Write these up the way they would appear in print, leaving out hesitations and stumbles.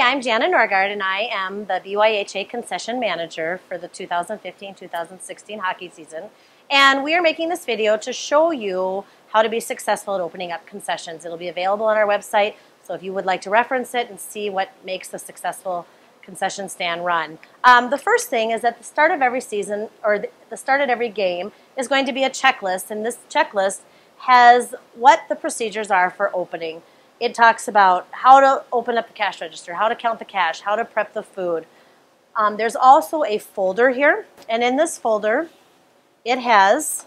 I'm Jana Norgaard, and I am the BYHA Concession Manager for the 2015-2016 hockey season. And we are making this video to show you how to be successful at opening up concessions. It'll be available on our website, so if you would like to reference it and see what makes a successful concession stand run. The first thing is at the start of every season, or the start of every game, is going to be a checklist, and this checklist has what the procedures are for opening. It talks about how to open up the cash register, how to count the cash, how to prep the food. There's also a folder here, and in this folder it has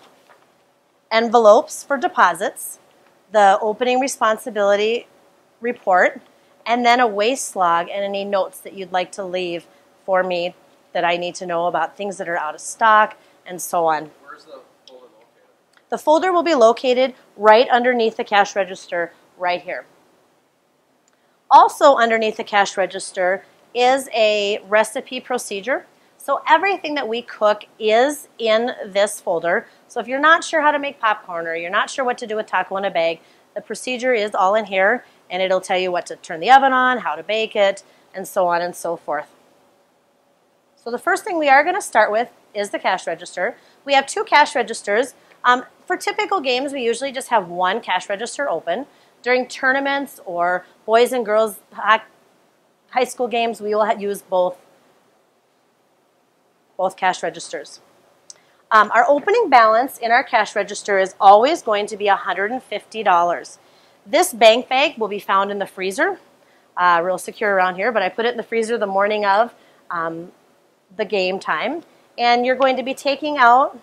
envelopes for deposits, the opening responsibility report, and then a waste log and any notes that you'd like to leave for me that I need to know about things that are out of stock and so on. Where's the folder located? The folder will be located right underneath the cash register right here. Also underneath the cash register is a recipe procedure. So everything that we cook is in this folder. So if you're not sure how to make popcorn or you're not sure what to do with taco in a bag, the procedure is all in here, and it'll tell you what to turn the oven on, how to bake it, and so on and so forth. So the first thing we are going to start with is the cash register. We have two cash registers. For typical games, we usually just have one cash register open. During tournaments or boys and girls high school games, we will use both cash registers. Our opening balance in our cash register is always going to be $150. This bank bag will be found in the freezer, real secure around here, but I put it in the freezer the morning of the game time. And you're going to be taking out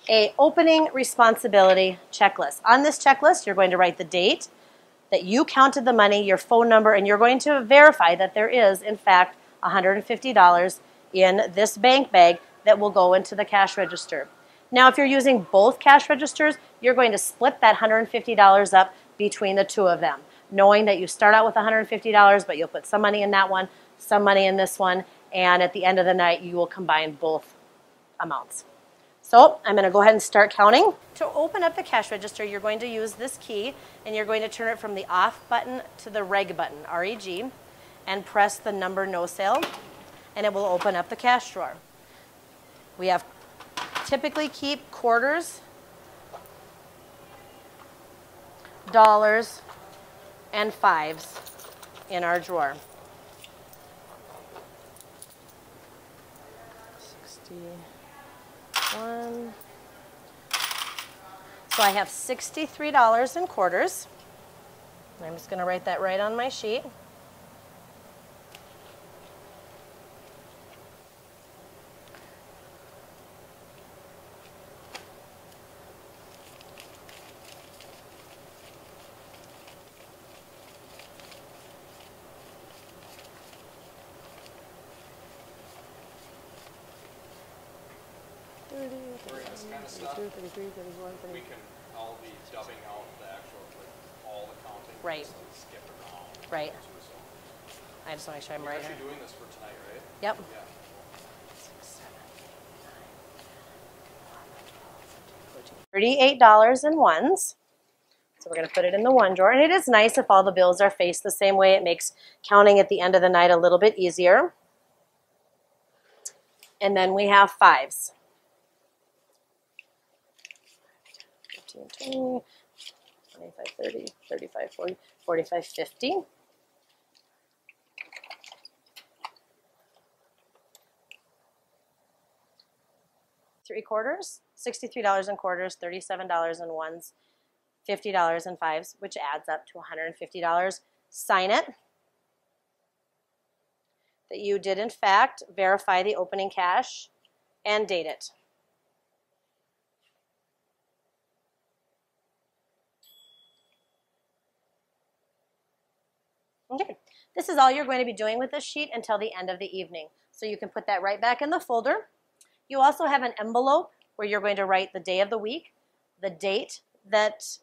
a opening responsibility checklist. On this checklist, you're going to write the date that you counted the money, your phone number, and you're going to verify that there is, in fact, $150 in this bank bag that will go into the cash register. Now, if you're using both cash registers, you're going to split that $150 up between the two of them, knowing that you start out with $150, but you'll put some money in that one, some money in this one, and at the end of the night, you will combine both amounts. So I'm going to go ahead and start counting. To open up the cash register, you're going to use this key, and you're going to turn it from the off button to the reg button, R-E-G, and press the number no sale, and it will open up the cash drawer. We have typically keep quarters, dollars, and fives in our drawer. 61. So I have $63 in quarters. I'm just going to write that right on my sheet. During this kind of stuff, 32, 33, 34, 35. we can all be dubbing out the actual, like, all the counting. Right. Just like skip around. Right. Too, so. I just want to make sure I'm You're right actually here. doing this for tonight, right? Yep. Yeah. 6, 7, 8, 9, 10, 11, 12, 13, 14. $38 in ones. So we're going to put it in the one drawer. And it is nice if all the bills are faced the same way. It makes counting at the end of the night a little bit easier. And then we have fives. 15, 20, 25, 30, 35, 40, 45, 50. Three quarters, $63 in quarters, $37 in ones, $50 in fives, which adds up to $150. Sign it that you did in fact verify the opening cash and date it. Okay, this is all you're going to be doing with this sheet until the end of the evening. So you can put that right back in the folder. You also have an envelope where you're going to write the day of the week, the date that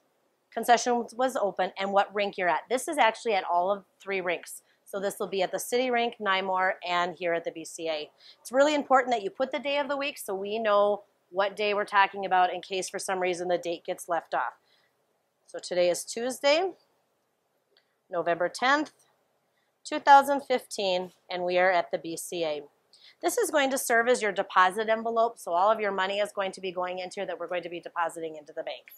concession was open, and what rink you're at. This is actually at all of 3 rinks. So this will be at the City Rink, Nymore, and here at the BCA. It's really important that you put the day of the week so we know what day we're talking about in case for some reason the date gets left off. So today is Tuesday, November 10th, 2015, and we are at the BCA. This is going to serve as your deposit envelope, so all of your money is going to be going into here that we're going to be depositing into the bank.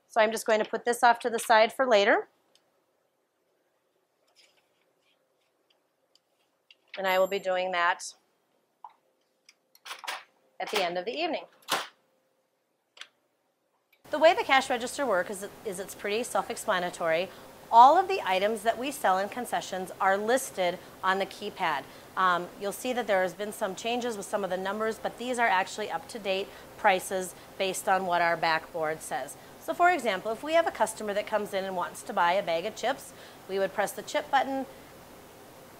So I'm just going to put this off to the side for later. And I will be doing that at the end of the evening. The way the cash register works is it's pretty self-explanatory. All of the items that we sell in concessions are listed on the keypad. You'll see that there has been some changes with some of the numbers, but these are actually up-to-date prices based on what our backboard says. So for example, if we have a customer that comes in and wants to buy a bag of chips, we would press the chip button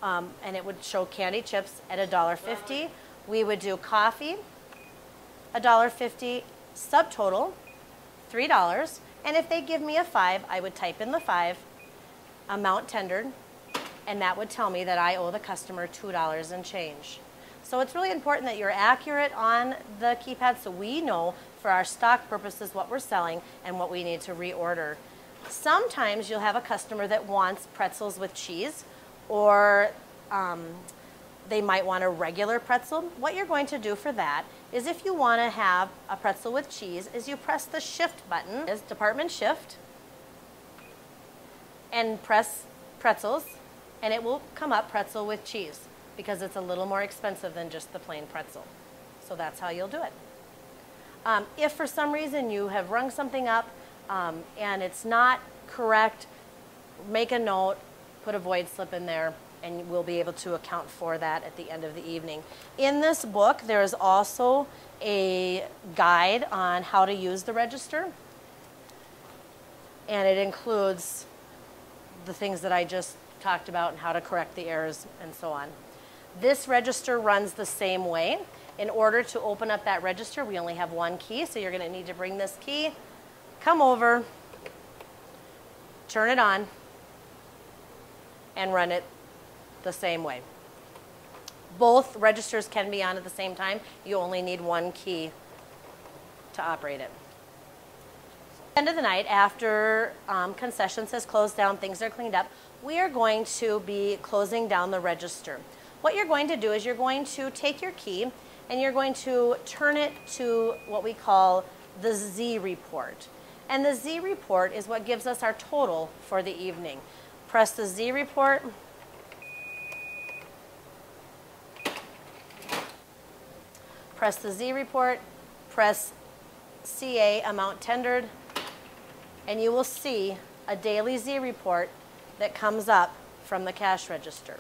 and it would show candy chips at $1.50. We would do coffee, $1.50, subtotal, $3. And if they give me a 5, I would type in the 5, amount tendered, and that would tell me that I owe the customer $2 and change. So it's really important that you're accurate on the keypad so we know for our stock purposes what we're selling and what we need to reorder. Sometimes you'll have a customer that wants pretzels with cheese, or they might want a regular pretzel. What you're going to do for that is, if you want to have a pretzel with cheese, is you press the shift button, is department shift, and press pretzels, and it will come up pretzel with cheese because it's a little more expensive than just the plain pretzel. So that's how you'll do it. If for some reason you have rung something up and it's not correct, make a note, put a void slip in there, and we'll be able to account for that at the end of the evening. In this book, there is also a guide on how to use the register, and it includes the things that I just talked about and how to correct the errors and so on. This register runs the same way. In order to open up that register, we only have one key, so you're going to need to bring this key, come over, turn it on, and run it the same way. Both registers can be on at the same time. You only need one key to operate it. At the end of the night, after Concessions has closed down, things are cleaned up, we are going to be closing down the register. What you're going to do is you're going to take your key and you're going to turn it to what we call the Z report. And the Z report is what gives us our total for the evening. Press the Z report. Press the Z report, press CA, amount tendered, and you will see a daily Z report that comes up from the cash register.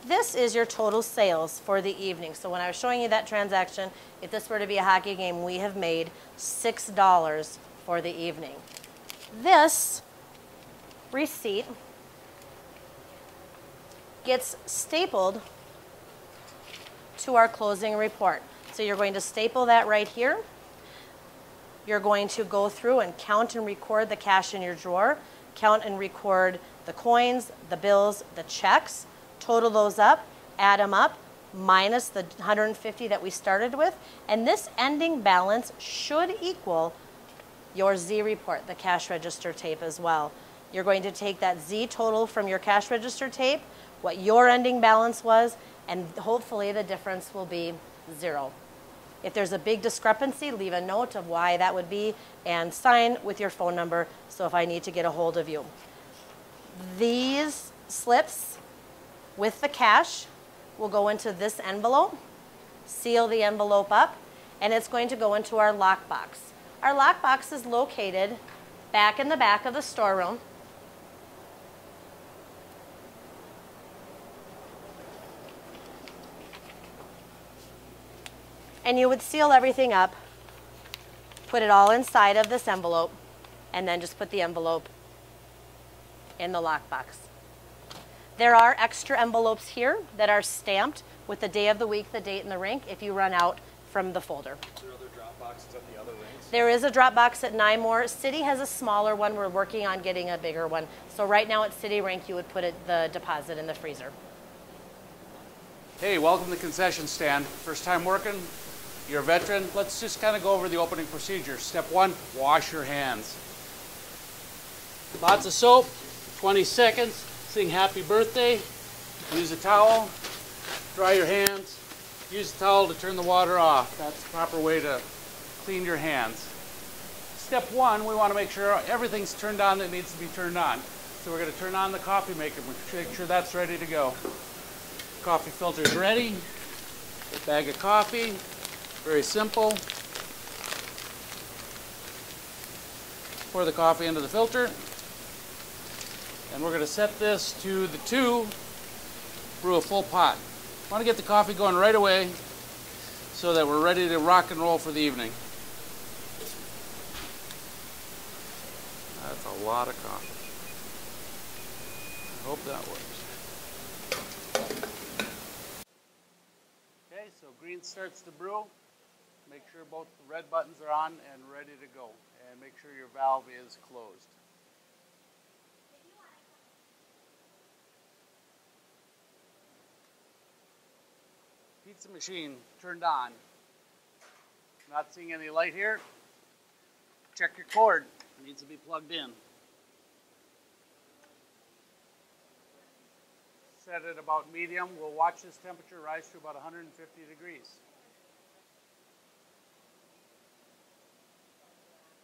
This is your total sales for the evening. So when I was showing you that transaction, if this were to be a hockey game, we have made $6 for the evening. This receipt gets stapled to our closing report. So you're going to staple that right here. You're going to go through and count and record the cash in your drawer, count and record the coins, the bills, the checks, total those up, add them up, minus the 150 that we started with, and this ending balance should equal your Z report, the cash register tape as well. You're going to take that Z total from your cash register tape, what your ending balance was, and hopefully the difference will be 0. If there's a big discrepancy, leave a note of why that would be and sign with your phone number so if I need to get a hold of you. These slips with the cash will go into this envelope, seal the envelope up, and it's going to go into our lockbox. Our lockbox is located back in the back of the storeroom. And you would seal everything up, put it all inside of this envelope, and then just put the envelope in the lockbox. There are extra envelopes here that are stamped with the day of the week, the date, and the rink if you run out from the folder. Is there other drop boxes at the other rinks? There is a drop box at Nymore. City has a smaller one. We're working on getting a bigger one. So right now at City Rink, you would put the deposit in the freezer. Hey, welcome to the concession stand. First time working? You're a veteran? Let's just kind of go over the opening procedure. Step 1, wash your hands. Lots of soap, 20 seconds, sing happy birthday. Use a towel, dry your hands. Use the towel to turn the water off. That's the proper way to clean your hands. Step one, we want to make sure everything's turned on that needs to be turned on. So we're going to turn on the coffee maker. Make sure that's ready to go. Coffee filter is ready. A bag of coffee. Very simple. Pour the coffee into the filter. And we're going to set this to the 2, brew a full pot. Want to get the coffee going right away so that we're ready to rock and roll for the evening. That's a lot of coffee. I hope that works. Okay, so green starts to brew. Make sure both the red buttons are on and ready to go. And make sure your valve is closed. Pizza machine turned on. Not seeing any light here. Check your cord. It needs to be plugged in. Set it about medium. We'll watch this temperature rise to about 150 degrees.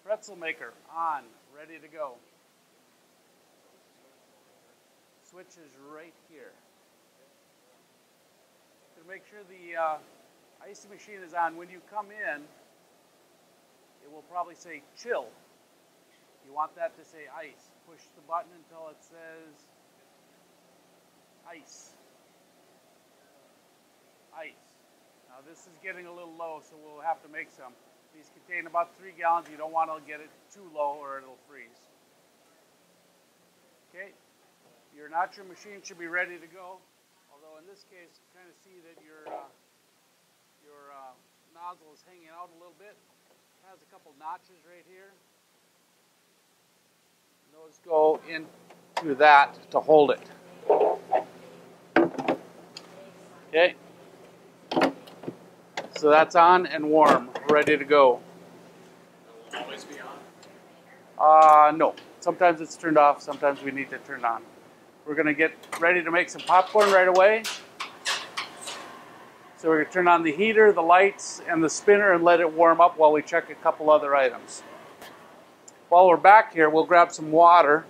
Pretzel maker on, ready to go. Switch is right here. To make sure the icy machine is on, when you come in, it will probably say chill. You want that to say ice. Push the button until it says ice. Ice. Now this is getting a little low, so we'll have to make some. These contain about 3 gallons. You don't want to get it too low or it'll freeze. Okay, your Nacho machine should be ready to go. Although in this case, you kind of see that your nozzle is hanging out a little bit. It has a couple notches right here. And those go into that to hold it. Okay. So that's on and warm, ready to go. It will always be on? No. Sometimes it's turned off, sometimes we need to turn it on. We're going to get ready to make some popcorn right away. So we're going to turn on the heater, the lights, and the spinner and let it warm up while we check a couple other items. While we're back here, we'll grab some water.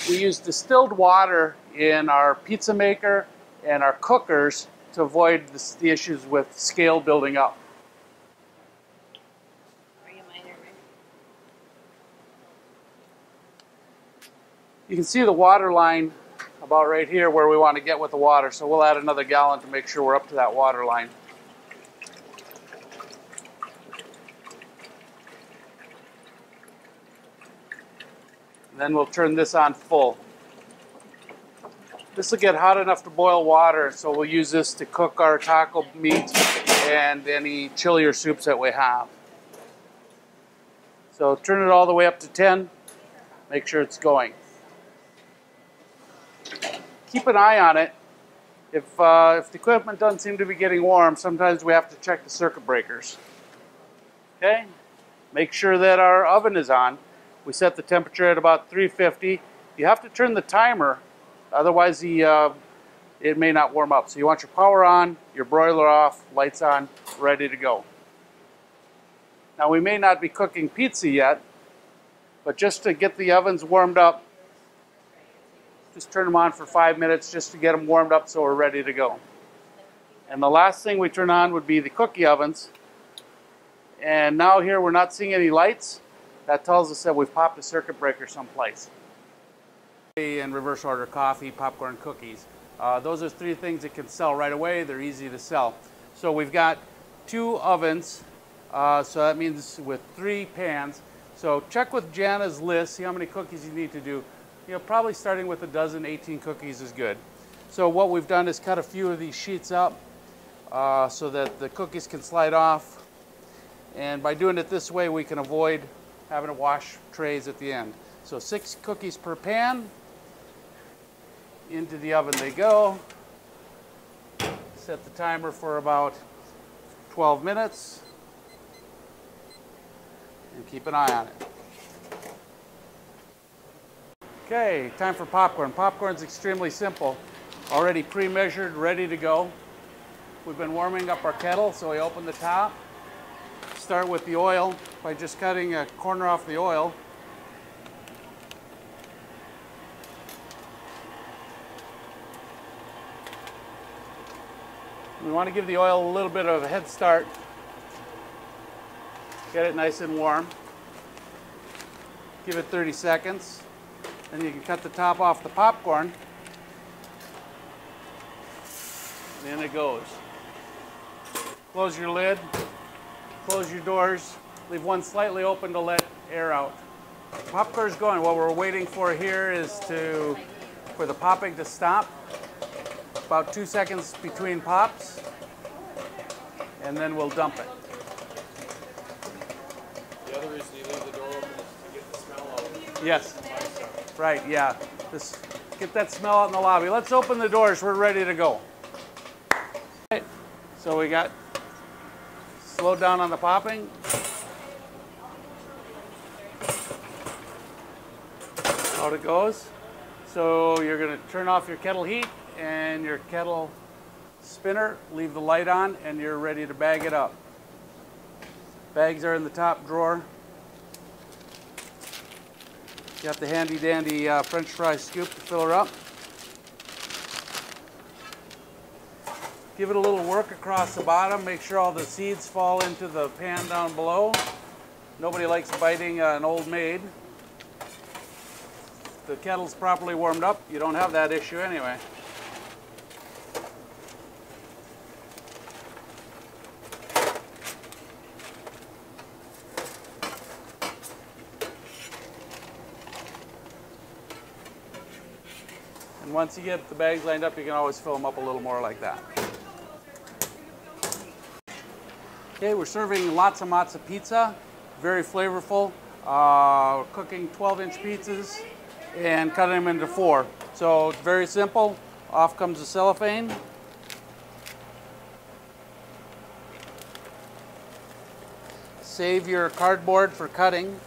We use distilled water in our pizza maker and our cookers to avoid the issues with scale building up. You can see the water line about right here where we want to get with the water, so we'll add another gallon to make sure we're up to that water line. And then we'll turn this on full. This will get hot enough to boil water, so we'll use this to cook our taco meat and any chili or soups that we have. So turn it all the way up to 10. Make sure it's going. Keep an eye on it. If the equipment doesn't seem to be getting warm, sometimes we have to check the circuit breakers. Okay? Make sure that our oven is on. We set the temperature at about 350. You have to turn the timer, otherwise it may not warm up. So you want your power on, your broiler off, lights on, ready to go. Now we may not be cooking pizza yet, but just to get the ovens warmed up, just turn them on for 5 minutes just to get them warmed up so we're ready to go. And the last thing we turn on would be the cookie ovens. And now here we're not seeing any lights. That tells us that we've popped a circuit breaker someplace. In reverse order, coffee, popcorn, cookies. Those are 3 things that can sell right away. They're easy to sell. So we've got 2 ovens. So that means with 3 pans. So check with Jana's list, see how many cookies you need to do. You know, probably starting with a dozen, 18 cookies is good. So what we've done is cut a few of these sheets up so that the cookies can slide off. And by doing it this way, we can avoid having to wash trays at the end. So 6 cookies per pan. Into the oven they go. Set the timer for about 12 minutes. And keep an eye on it. Okay, time for popcorn. Popcorn's extremely simple. Already pre-measured, ready to go. We've been warming up our kettle, so we open the top. Start with the oil by just cutting a corner off the oil. We want to give the oil a little bit of a head start. Get it nice and warm. Give it 30 seconds. Then you can cut the top off the popcorn. And in it goes. Close your lid. Close your doors. Leave one slightly open to let air out. Popcorn's going. What we're waiting for here is for the popping to stop. About 2 seconds between pops. And then we'll dump it. The other reason you leave the door open is to get the smell out. Yes. Right, yeah. Just get that smell out in the lobby. Let's open the doors. We're ready to go. Okay. So we got slowed down on the popping. Out it goes. So you're going to turn off your kettle heat and your kettle spinner, leave the light on, and you're ready to bag it up. Bags are in the top drawer. Got the handy dandy French fry scoop to fill her up. Give it a little work across the bottom. Make sure all the seeds fall into the pan down below. Nobody likes biting an old maid. The kettle's properly warmed up. You don't have that issue anyway. And once you get the bags lined up, you can always fill them up a little more like that. Okay, we're serving lots and lots of pizza, very flavorful. Cooking 12-inch pizzas and cutting them into 4. So it's very simple. Off comes the cellophane. Save your cardboard for cutting.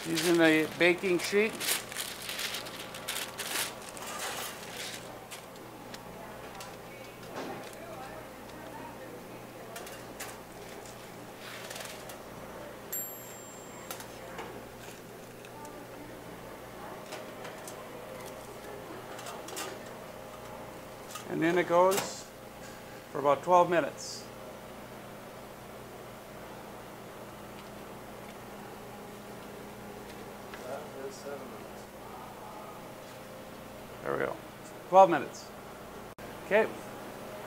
Using a baking sheet. And in it goes for about 12 minutes. There we go. 12 minutes. Okay,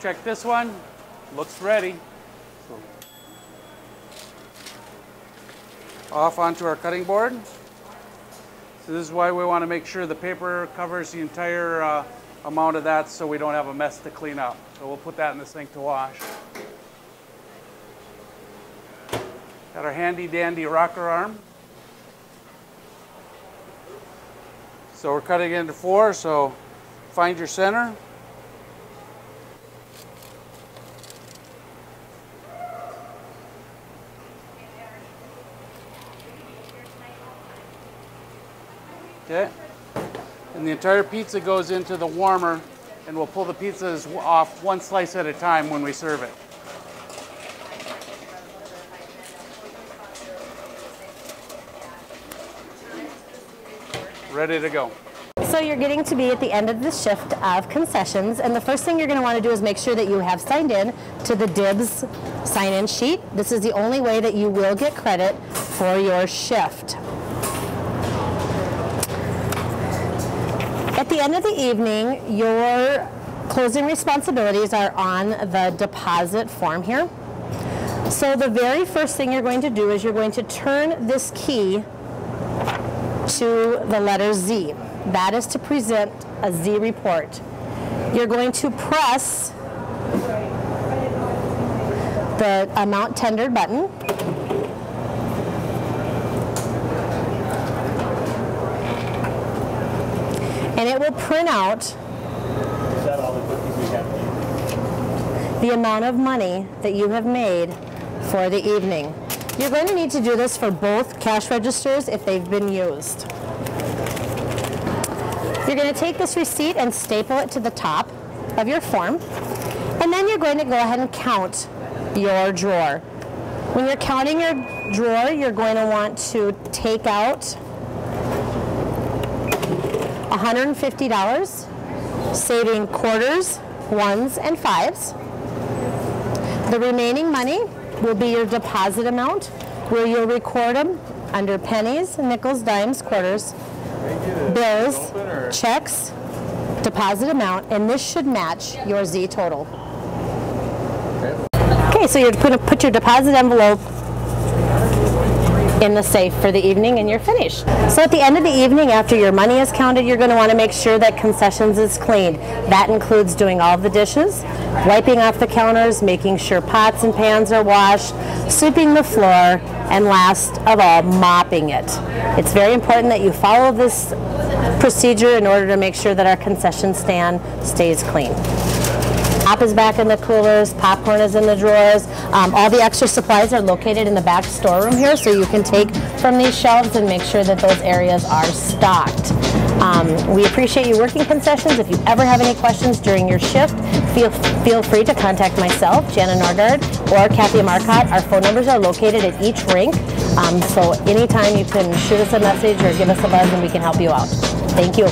check this one. Looks ready. So, off onto our cutting board. So this is why we want to make sure the paper covers the entire amount of that so we don't have a mess to clean up. So we'll put that in the sink to wash. Got our handy dandy rocker arm. So we're cutting it into 4, so find your center. Okay. And the entire pizza goes into the warmer, and we'll pull the pizzas off one slice at a time when we serve it. Ready to go. So you're getting to be at the end of the shift of concessions, and the first thing you're going to want to do is make sure that you have signed in to the DIBS sign-in sheet. This is the only way that you will get credit for your shift. At the end of the evening, your closing responsibilities are on the deposit form here. So the very first thing you're going to do is you're going to turn this key to the letter Z. That is to present a Z report. You're going to press the amount tendered button. And it will print out. Is that all the cookies we have? the amount of money that you have made for the evening. You're going to need to do this for both cash registers if they've been used. You're going to take this receipt and staple it to the top of your form, and then you're going to go ahead and count your drawer. When you're counting your drawer, you're going to want to take out $150, saving quarters, ones, and fives. The remaining money will be your deposit amount, where you'll record them under pennies, nickels, dimes, quarters, bills, checks, deposit amount, and this should match your Z total. Okay, so you're going to put your deposit envelope in the safe for the evening and you're finished. So at the end of the evening, after your money is counted, you're going to want to make sure that Concessions is cleaned. That includes doing all of the dishes, wiping off the counters, making sure pots and pans are washed, sweeping the floor, and last of all, mopping it. It's very important that you follow this procedure in order to make sure that our concession stand stays clean. Pop is back in the coolers, popcorn is in the drawers. All the extra supplies are located in the back storeroom here, so you can take from these shelves and make sure that those areas are stocked. We appreciate you working Concessions. If you ever have any questions during your shift, feel free to contact myself, Jana Norgaard, or Kathy Marcotte. Our phone numbers are located at each rink, so anytime you can shoot us a message or give us a buzz and we can help you out. Thank you.